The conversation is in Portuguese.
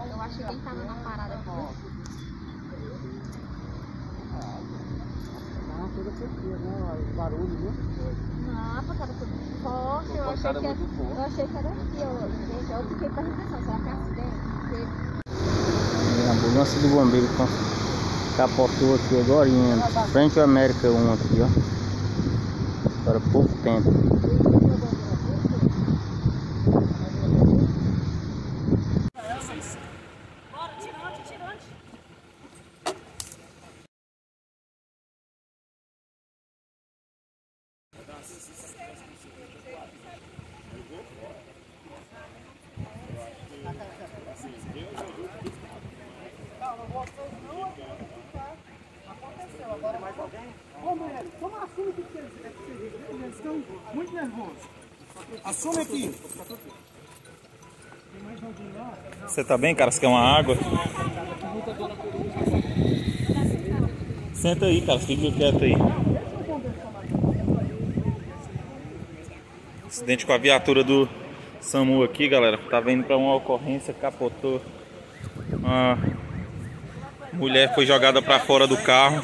Eu acho que quem tava na parada aqui. Toda certeza, né? O barulho, né? Não, a pancada foi muito forte. Eu achei que era aqui, ó. Gente, eu fiquei com a impressão, será que é acidente? A ambulância do bombeiro capotou aqui agora, em frente ao América 1 aqui, ó. Para pouco tempo. Aconteceu agora mais alguém? Ô, mulher, toma, assume que eles estão muito nervosos. Assume aqui. Tem mais alguém lá? Você tá bem, cara? Você quer uma água? Senta aí, cara. Fica quieto aí. Acidente com a viatura do SAMU aqui, galera. Tava indo pra uma ocorrência, capotou. Uma mulher foi jogada pra fora do carro.